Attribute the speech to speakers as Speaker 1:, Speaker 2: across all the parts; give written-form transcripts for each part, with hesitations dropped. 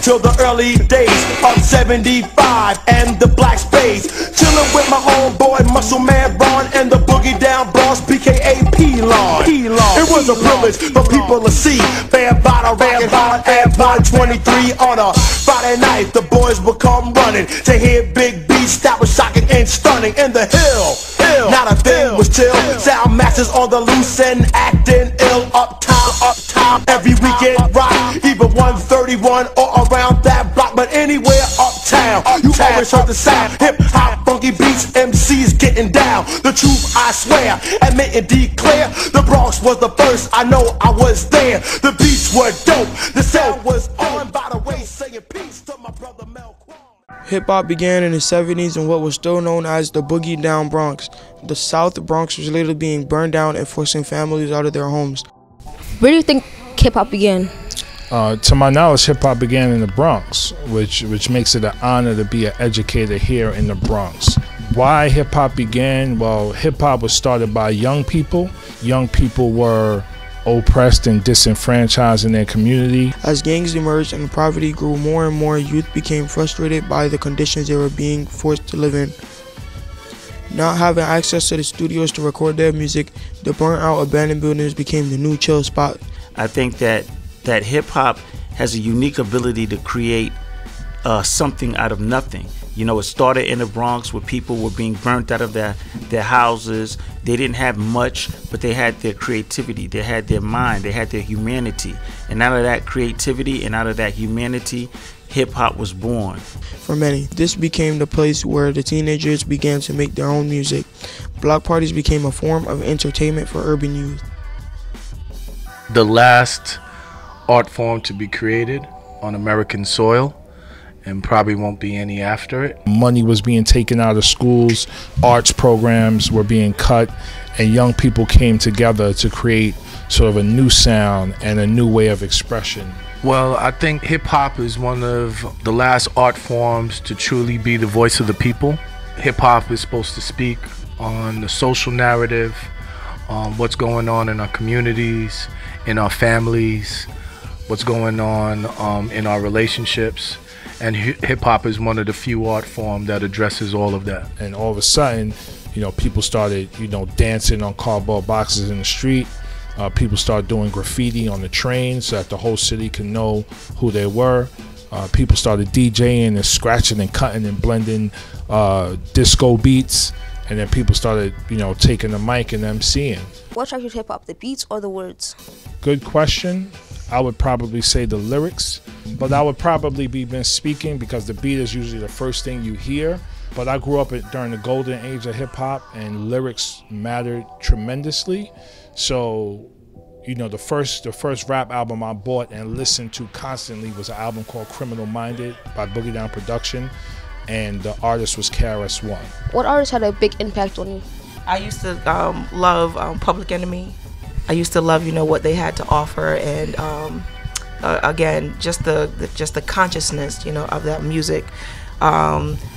Speaker 1: till the early days of 75 and the black space. Chillin' with my homeboy Muscle Man Ron and the Boogie Down Bronx BKA P-Lon. It was a privilege for people to see Bam Bada Ram Hard at 123 on a Friday night. The boys would come running to hear big beats that was shocking and stunning. In the hill, not a thing was chill. Sound masters on the loose and acting ill. Uptown, every weekend rock, either 131 or around that block, but anywhere uptown, you always heard the sound. Hip hop, funky beats, MCs getting down. The truth I swear, admit and declare, the Bronx was the first. I know I was there. The beats were dope. The sound was on. By the way, saying peace to my brother Mel Quan.
Speaker 2: Hip-hop began in the 70s in what was still known as the Boogie Down Bronx. The South Bronx was later being burned down and forcing families out of their homes.
Speaker 3: Where do you think hip-hop began?
Speaker 4: To my knowledge, hip-hop began in the Bronx, which makes it an honor to be an educator here in the Bronx. Why hip-hop began? Well, hip-hop was started by young people. Young people were oppressed and disenfranchised in their community.
Speaker 2: As gangs emerged and poverty grew more and more, youth became frustrated by the conditions they were being forced to live in. Not having access to the studios to record their music, the burnt-out abandoned buildings became the new chill spot.
Speaker 5: I think that hip-hop has a unique ability to create something out of nothing. You know, it started in the Bronx where people were being burnt out of their houses. They didn't have much, but they had their creativity, they had their mind, they had their humanity. And out of that creativity and out of that humanity, hip-hop was born.
Speaker 2: For many, this became the place where the teenagers began to make their own music. Block parties became a form of entertainment for urban youth.
Speaker 6: The last art form to be created on American soil, and probably won't be any after it.
Speaker 4: Money was being taken out of schools, arts programs were being cut, and young people came together to create sort of a new sound and a new way of expression.
Speaker 6: Well, I think hip-hop is one of the last art forms to truly be the voice of the people. Hip-hop is supposed to speak on the social narrative, what's going on in our communities, in our families, what's going on in our relationships. And hip-hop is one of the few art forms that addresses all of that.
Speaker 4: And all of a sudden, you know, people started, you know, dancing on cardboard boxes in the street. People started doing graffiti on the train so that the whole city could know who they were. People started DJing and scratching and cutting and blending disco beats. And then people started, you know, taking the mic and MCing.
Speaker 3: What attracted hip-hop, the beats or the words?
Speaker 4: Good question. I would probably say the lyrics, but I would probably be speaking because the beat is usually the first thing you hear. But I grew up during the golden age of hip hop, and lyrics mattered tremendously. So, you know, the first rap album I bought and listened to constantly was an album called Criminal Minded by Boogie Down Production, and the artist was KRS-One.
Speaker 3: What artist had a big impact on you?
Speaker 7: I used to love Public Enemy. I used to love, you know, what they had to offer, and again, just the consciousness, you know, of that music.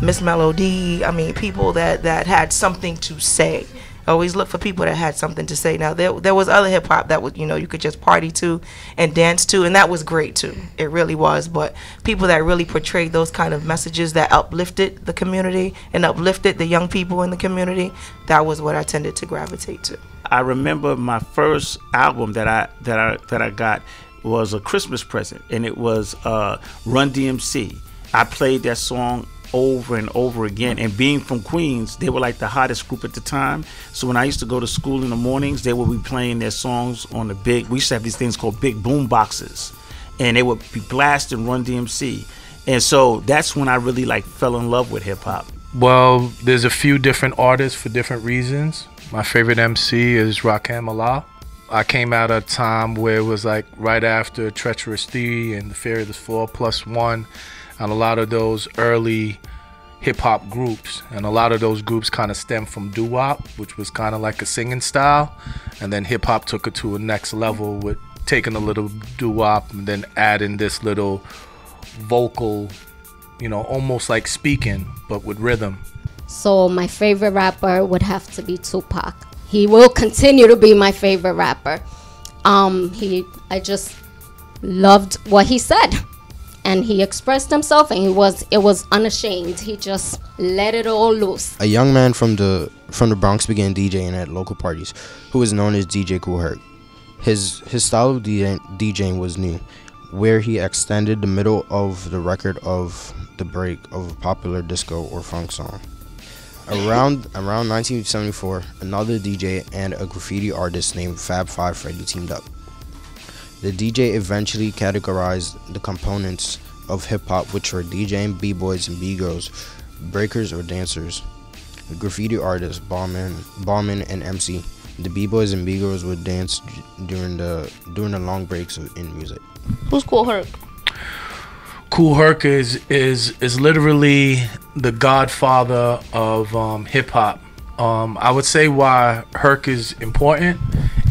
Speaker 7: Miss Melody, I mean, people that had something to say. I always look for people that had something to say. Now there was other hip hop that would, you know, you could just party to and dance to, and that was great too. It really was. But people that really portrayed those kind of messages that uplifted the community and uplifted the young people in the community, that was what I tended to gravitate to.
Speaker 5: I remember my first album that I got was a Christmas present, and it was Run DMC. I played that song over and over again, and being from Queens, they were like the hottest group at the time. So when I used to go to school in the mornings, they would be playing their songs on we used to have these things called big boom boxes, and they would be blasting Run DMC. And so that's when I really like fell in love with hip hop.
Speaker 6: Well, there's a few different artists for different reasons. My favorite MC is Rakim Allah. I came out at a time where it was like right after Treacherous 3 and The Fearless 4+1, and a lot of those early hip-hop groups, and a lot of those groups kind of stemmed from doo-wop, which was kind of like a singing style, and then hip-hop took it to a next level with taking a little doo-wop and then adding this little vocal, you know, almost like speaking, but with rhythm.
Speaker 8: So my favorite rapper would have to be Tupac. He will continue to be my favorite rapper. I just loved what he said. and he expressed himself, and it was unashamed. He just let it all loose.
Speaker 9: A young man from the Bronx began DJing at local parties, who was known as DJ Kool Herc. His style of DJing was new, where he extended the middle of the record of the break of a popular disco or funk song. Around 1974, another DJ and a graffiti artist named Fab Five Freddy teamed up. The DJ eventually categorized the components of hip-hop, which were DJing, b-boys and b-girls, breakers or dancers, the graffiti artists, ballmen and MC. The b-boys and b-girls would dance during the long breaks in music.
Speaker 3: Who's Kool Herc?
Speaker 6: Kool Herc is literally the godfather of hip hop. I would say why Herc is important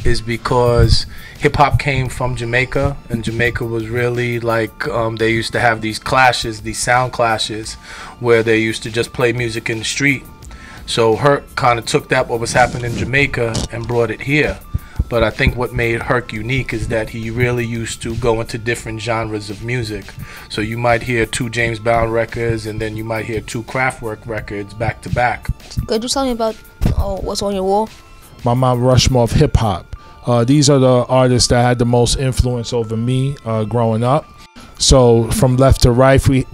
Speaker 6: is because hip hop came from Jamaica, and Jamaica was really like they used to have these clashes, these sound clashes, where they used to just play music in the street. So Herc kind of took that, what was happening in Jamaica, and brought it here. But I think what made Herc unique is that he really used to go into different genres of music. So you might hear 2 James Brown records, and then you might hear 2 Kraftwerk records back to back.
Speaker 3: Could you tell me about what's on your wall?
Speaker 4: My Mount Rushmore of hip hop. These are the artists that had the most influence over me growing up. So from left to right, we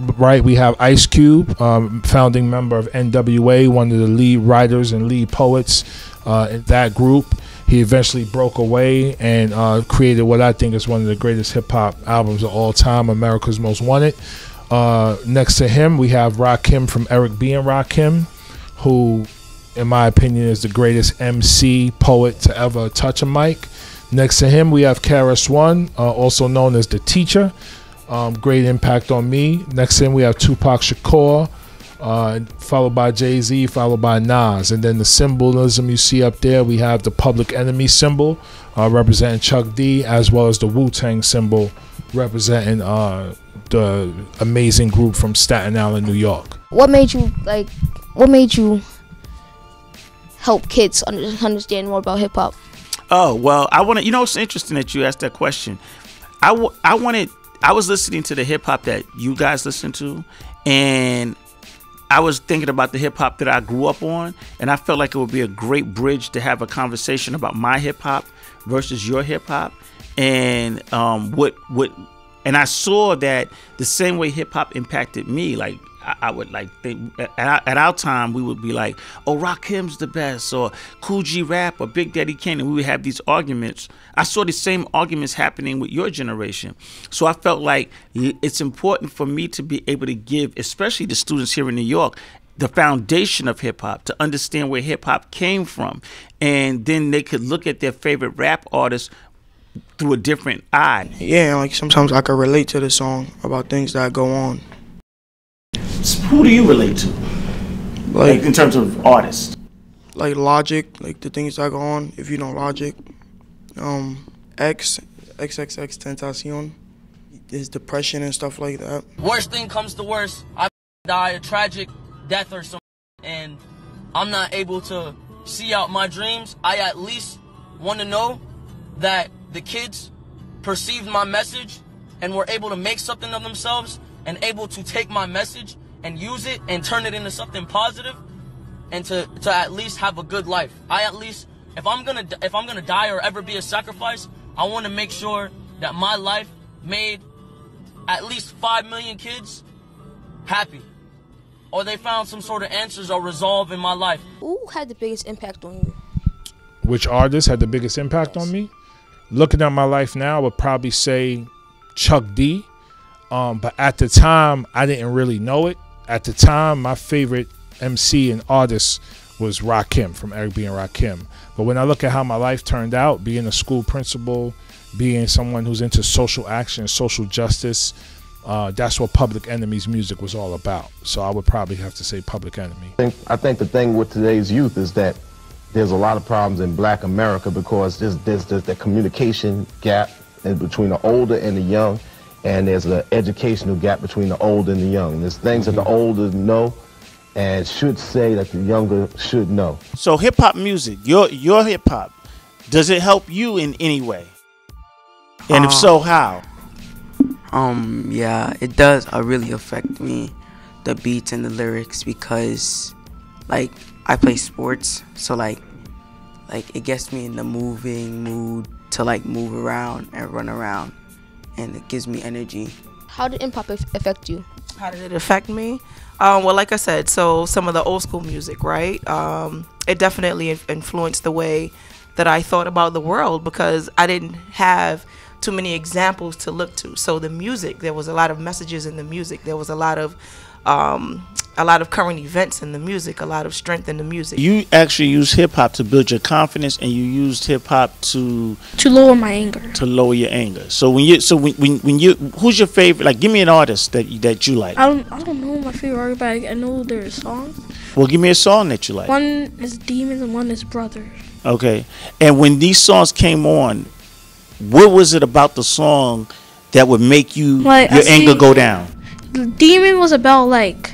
Speaker 4: have Ice Cube, founding member of NWA, one of the lead writers and lead poets in that group. He eventually broke away and created what I think is one of the greatest hip-hop albums of all time, America's Most Wanted. Next to him, we have Rakim from Eric B. and Rakim, who, in my opinion, is the greatest MC poet to ever touch a mic. Next to him, we have KRS-One, also known as The Teacher. Great impact on me. Next to him, we have Tupac Shakur, followed by Jay-Z, followed by Nas. And then the symbolism you see up there, we have the Public Enemy symbol representing Chuck D, as well as the Wu-Tang symbol representing the amazing group from Staten Island, New York.
Speaker 3: What made you help kids understand more about hip hop?
Speaker 5: Oh, well, I want to, it's interesting that you asked that question. I was listening to the hip hop that you guys listen to, and I was thinking about the hip hop that I grew up on, and I felt like it would be a great bridge to have a conversation about my hip hop versus your hip hop, and and I saw that the same way hip hop impacted me. Like I would like think at our time we would be like, oh, Rakim's the best, or Kool G Rap, or Big Daddy Kane, and we would have these arguments. I saw the same arguments happening with your generation, so I felt like it's important for me to be able to give, especially the students here in New York, the foundation of hip hop, to understand where hip hop came from, and then they could look at their favorite rap artists through a different eye.
Speaker 2: Yeah, like sometimes I could relate to the song about things that go on.
Speaker 5: Who do you relate to? Like in terms of artists?
Speaker 2: Like Logic, like the things that go on, if you know Logic. XXXTentacion, his depression and stuff like that.
Speaker 10: Worst thing comes to worst, I die a tragic death or something, and I'm not able to see out my dreams. I at least want to know that the kids perceived my message and were able to make something of themselves and able to take my message and use it and turn it into something positive, and to at least have a good life. I at least, if I'm gonna die or ever be a sacrifice, I want to make sure that my life made at least 5 million kids happy, or they found some sort of answers or resolve in my life.
Speaker 3: Who had the biggest impact on you?
Speaker 4: Which artist had the biggest impact on me? Looking at my life now, I would probably say Chuck D. But at the time, I didn't really know it. At the time, my favorite MC and artist was Rakim, from Eric B. and Rakim. But when I look at how my life turned out, being a school principal, being someone who's into social action, social justice, that's what Public Enemy's music was all about. So I would probably have to say Public Enemy.
Speaker 11: I think the thing with today's youth is that there's a lot of problems in Black America because there's the communication gap between the older and the young, and there's an educational gap between the old and the young. There's things that the older know and should say that the younger should know.
Speaker 5: So hip hop music, your hip hop, does it help you in any way? And if so, how?
Speaker 12: Yeah, it does really affect me, the beats and the lyrics, because like I play sports, so like it gets me in the moving mood to like move around and run around, and it gives me energy.
Speaker 3: How did hip hop affect you?
Speaker 7: How did it affect me? Well, like I said, so some of the old school music, right? It definitely influenced the way that I thought about the world, because I didn't have too many examples to look to. So the music, there was a lot of messages in the music. There was a lot of current events in the music, a lot of strength in the music.
Speaker 5: You actually use hip hop to build your confidence, and you used hip hop to
Speaker 13: lower my anger.
Speaker 5: To lower your anger. So when you who's your favorite? Like, give me an artist that you like.
Speaker 13: I don't know my favorite artist, but I know their songs.
Speaker 5: Well, give me a song that you like.
Speaker 13: One is Demons and one is Brothers.
Speaker 5: Okay. And when these songs came on, what was it about the song that would make your anger go down?
Speaker 13: The Demon was about like,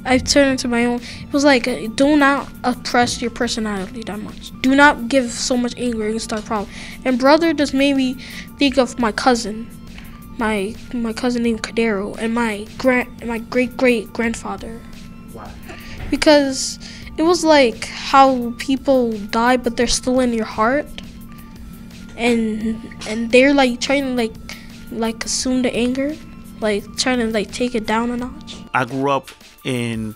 Speaker 13: I've turned into my own. It was like, do not oppress your personality that much. Do not give so much anger and start problems. And Brother just made me think of my cousin, my cousin named Cadero, and my great grandfather.
Speaker 5: Why?
Speaker 13: Because it was like how people die, but they're still in your heart, and they're like trying to like consume the anger, like trying to like take it down a notch.
Speaker 5: I grew up in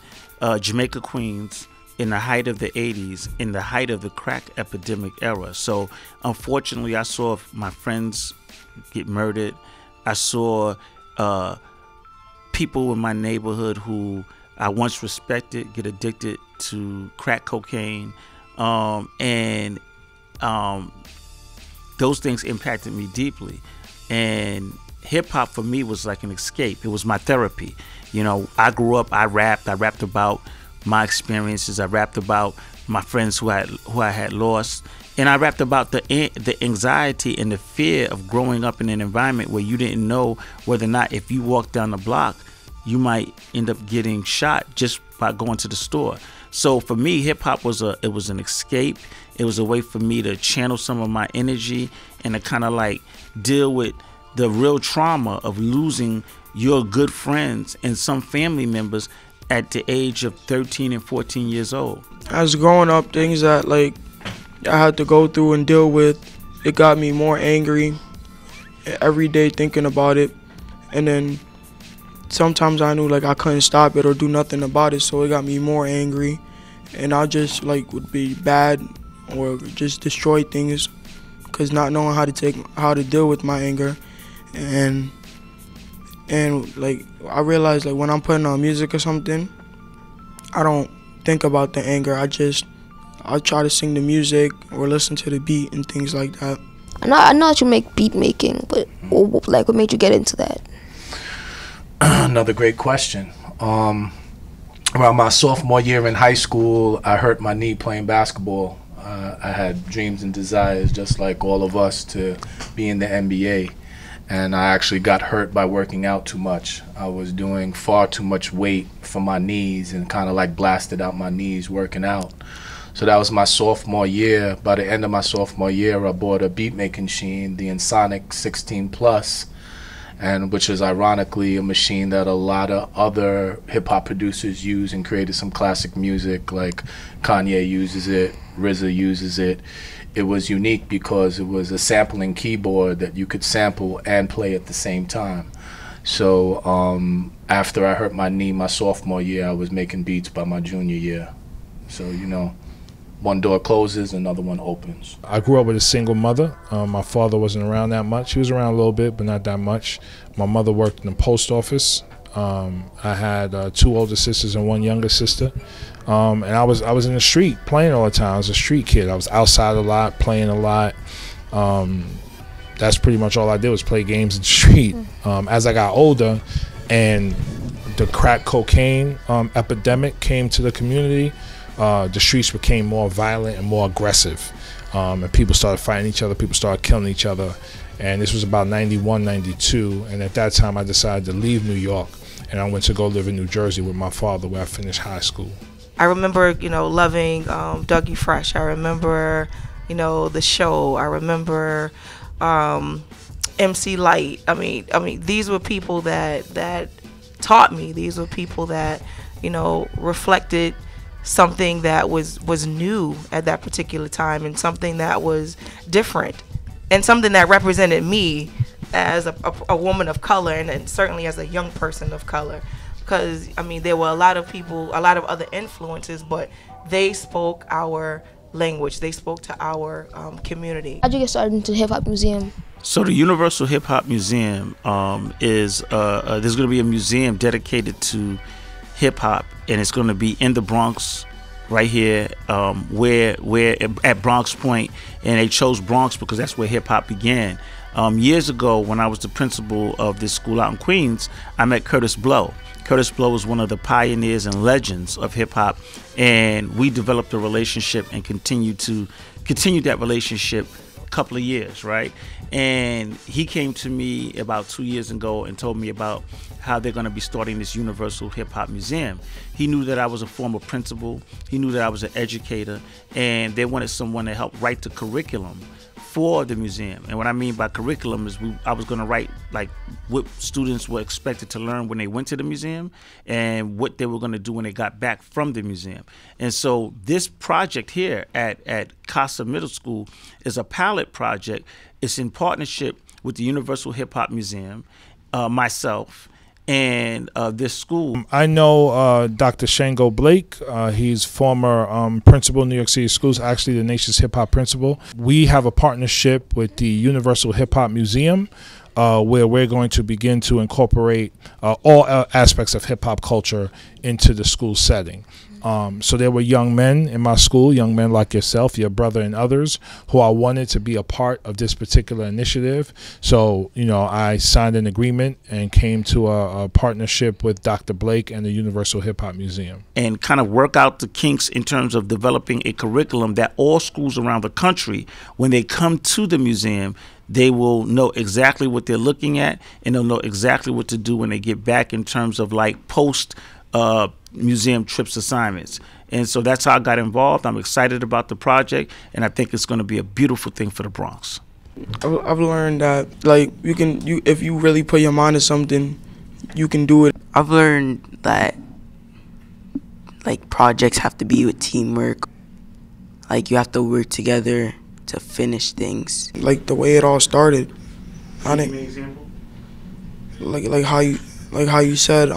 Speaker 5: Jamaica, Queens, in the height of the 80s, in the height of the crack epidemic era. So unfortunately, I saw my friends get murdered. I saw people in my neighborhood who I once respected get addicted to crack cocaine, and those things impacted me deeply. And hip hop for me was like an escape. It was my therapy. You know, I grew up, I rapped about my experiences. I rapped about my friends who I had lost, and I rapped about the anxiety and the fear of growing up in an environment where you didn't know whether or not if you walked down the block, you might end up getting shot just by going to the store. So for me, hip hop was an escape. It was a way for me to channel some of my energy and to kind of like deal with the real trauma of losing your good friends and some family members at the age of 13 and 14 years old.
Speaker 2: As growing up, things that like I had to go through and deal with, it got me more angry every day thinking about it. And then sometimes I knew like I couldn't stop it or do nothing about it, so it got me more angry, and I just like would be bad or just destroy things because not knowing how to deal with my anger. And like I realized like when I'm putting on music or something, I don't think about the anger. I'll try to sing the music or listen to the beat and things like that.
Speaker 3: I know that you make beat making, but like what made you get into that?
Speaker 6: Another great question. Around my sophomore year in high school, I hurt my knee playing basketball. I had dreams and desires, just like all of us, to be in the NBA. And I actually got hurt by working out too much. I was doing far too much weight for my knees and kind of like blasted out my knees working out. So that was my sophomore year. By the end of my sophomore year, I bought a beat making machine, the Ensoniq 16 Plus, and which is ironically a machine that a lot of other hip hop producers use and created some classic music, like Kanye uses it, RZA uses it. It was unique because it was a sampling keyboard that you could sample and play at the same time. So after I hurt my knee my sophomore year, I was making beats by my junior year. So, you know, one door closes, another one opens.
Speaker 4: I grew up with a single mother. My father wasn't around that much. He was around a little bit, but not that much. My mother worked in the post office. I had 2 older sisters and 1 younger sister. And I was in the street playing all the time. I was a street kid. I was outside a lot, playing a lot. That's pretty much all I did was play games in the street. As I got older and the crack cocaine epidemic came to the community, the streets became more violent and more aggressive. And people started fighting each other. People started killing each other. And this was about 91, 92. And at that time, I decided to leave New York. And I went to go live in New Jersey with my father, where I finished high school.
Speaker 7: I remember, you know, loving Dougie Fresh. I remember, you know, The Show. I remember MC Light. I mean, these were people that taught me. These were people that, you know, reflected something that was new at that particular time, and something that was different, and something that represented me as a woman of color, and certainly as a young person of color. Because, I mean, there were a lot of people, a lot of other influences, but they spoke our language. They spoke to our community.
Speaker 3: How'd you get started into the Hip Hop Museum?
Speaker 5: So the Universal Hip Hop Museum is there's going to be a museum dedicated to hip hop, and it's going to be in the Bronx, right here, where at Bronx Point, and they chose Bronx because that's where hip hop began. Years ago, when I was the principal of this school out in Queens, I met Curtis Blow. Curtis Blow was one of the pioneers and legends of hip hop, and we developed a relationship and continued that relationship a couple of years, right? And he came to me about 2 years ago and told me about how they're going to be starting this Universal Hip Hop Museum. He knew that I was a former principal. He knew that I was an educator, and they wanted someone to help write the curriculum for the museum. And what I mean by curriculum is I was going to write like what students were expected to learn when they went to the museum, and what they were going to do when they got back from the museum. And so this project here at Casa Middle School is a pilot project. It's in partnership with the Universal Hip Hop Museum, myself, and this school.
Speaker 4: I know Dr. Shango Blake. He's former principal of New York City Schools, actually the nation's hip hop principal. We have a partnership with the Universal Hip Hop Museum, where we're going to begin to incorporate all aspects of hip hop culture into the school setting. So there were young men in my school, young men like yourself, your brother, and others, who I wanted to be a part of this particular initiative. So, you know, I signed an agreement and came to a partnership with Dr. Blake and the Universal Hip Hop Museum.
Speaker 5: And kind of work out the kinks in terms of developing a curriculum that all schools around the country, when they come to the museum, they will know exactly what they're looking at, and they'll know exactly what to do when they get back in terms of like post museum trips assignments. And so that's how I got involved. I'm excited about the project, and I think it's going to be a beautiful thing for the Bronx.
Speaker 2: I've learned that like if you really put your mind to something, you can do it.
Speaker 12: I've learned that like projects have to be with teamwork. Like you have to work together to finish things.
Speaker 2: Like the way it all started.
Speaker 5: Can you give me an example?
Speaker 2: Like how you said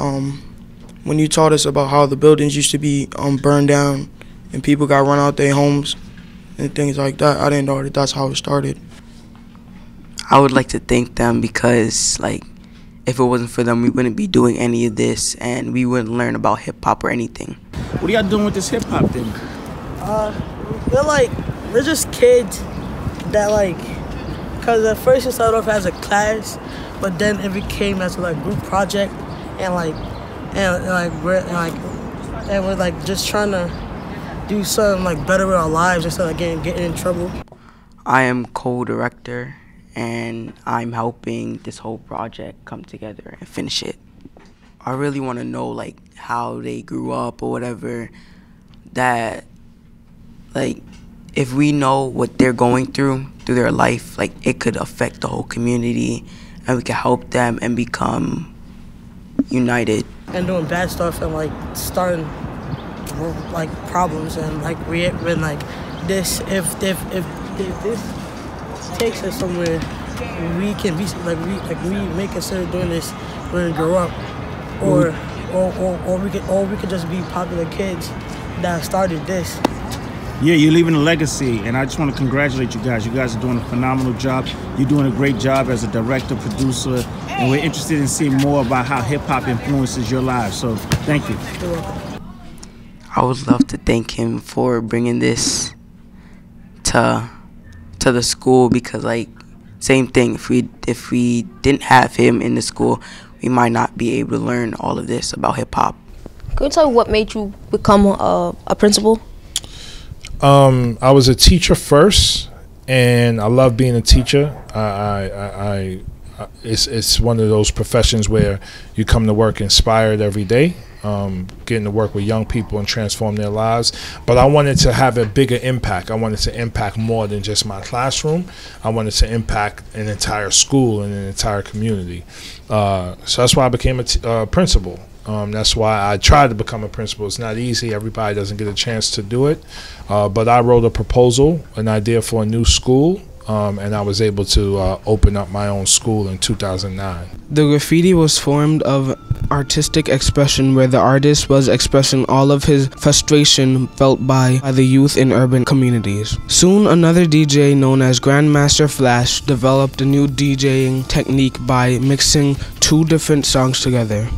Speaker 2: when you taught us about how the buildings used to be burned down and people got run out their homes and things like that. I didn't know that that's how it started.
Speaker 12: I would like to thank them because, like, if it wasn't for them, we wouldn't be doing any of this, and we wouldn't learn about hip hop or anything.
Speaker 5: What are y'all doing with this hip hop thing?
Speaker 14: We're just kids that cause at first it started off as a class, but then it became as a group project, and we're just trying to do something better with our lives instead of getting in trouble.
Speaker 12: I am co-director, and I'm helping this whole project come together and finish it. I really want to know how they grew up or whatever, that if we know what they're going through their life, it could affect the whole community, and we can help them and become united.
Speaker 14: And doing bad stuff and starting problems, and when this if this takes us somewhere, we can be we may consider doing this when we grow up, or we could just be popular kids that started this.
Speaker 5: Yeah, you're leaving a legacy, and I just want to congratulate you guys. You guys are doing a phenomenal job. You're doing a great job as a director, producer, and we're interested in seeing more about how hip-hop influences your lives. So, thank you.
Speaker 14: You're welcome.
Speaker 12: I would love to thank him for bringing this to the school, because same thing, if we didn't have him in the school, we might not be able to learn all of this about hip-hop.
Speaker 3: Can you tell me what made you become a principal?
Speaker 4: I was a teacher first, and I love being a teacher. I it's one of those professions where you come to work inspired every day, getting to work with young people and transform their lives. But I wanted to have a bigger impact. I wanted to impact more than just my classroom. I wanted to impact an entire school and an entire community. So that's why I became a principal. That's why I tried to become a principal. It's not easy. Everybody doesn't get a chance to do it. But I wrote a proposal, an idea for a new school, and I was able to open up my own school in 2009.
Speaker 2: The graffiti was formed of artistic expression where the artist was expressing all of his frustration felt by the youth in urban communities. Soon, another DJ known as Grandmaster Flash developed a new DJing technique by mixing two different songs together.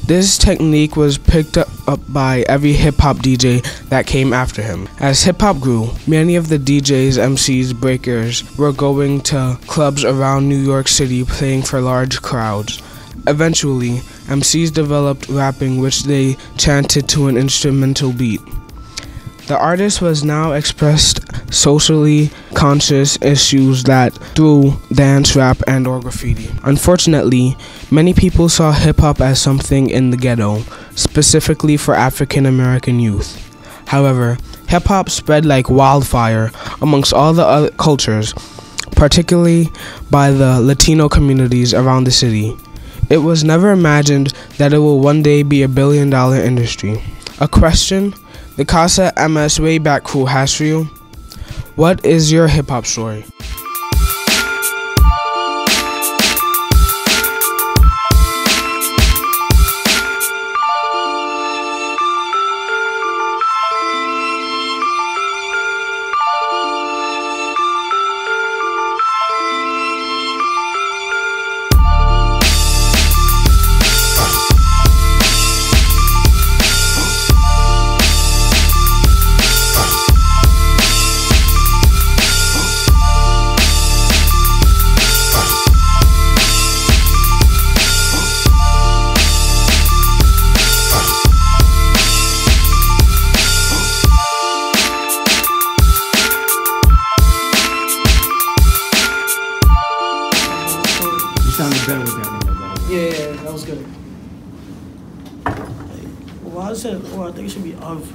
Speaker 2: This technique was picked up by every hip-hop DJ that came after him. As hip-hop grew, many of the DJs, MCs, breakers were going to clubs around New York City playing for large crowds. Eventually, MCs developed rapping, which they chanted to an instrumental beat. The artist was now expressed socially conscious issues that through dance, rap, and or graffiti. Unfortunately, many people saw hip-hop as something in the ghetto, specifically for African American youth. However, hip-hop spread like wildfire amongst all the other cultures, particularly by the Latino communities around the city. It was never imagined that it will one day be a billion-dollar industry. A question the Casa MS Wayback Crew has for you: what is your hip-hop story?
Speaker 15: Sounded better with that one, though.
Speaker 14: Yeah, that was good. Well, I said, I think it should be of.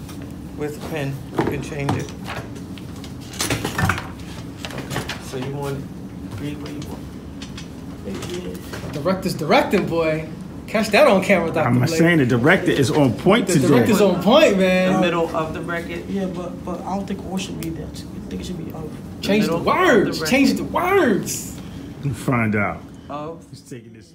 Speaker 16: With a pen, you can change it. So you want read what you want.
Speaker 14: Yeah.
Speaker 15: Director's directing, boy. Catch that on camera, Dr.
Speaker 17: I'm
Speaker 15: Blake.
Speaker 17: saying the director is on point
Speaker 15: The
Speaker 17: today.
Speaker 15: director's on point, man.
Speaker 16: The middle of the record.
Speaker 14: Yeah, but I don't think all should be that. I think it should be of.
Speaker 15: Change the words. Change the words.
Speaker 17: We'll find out.
Speaker 16: Of.
Speaker 17: He's taking this.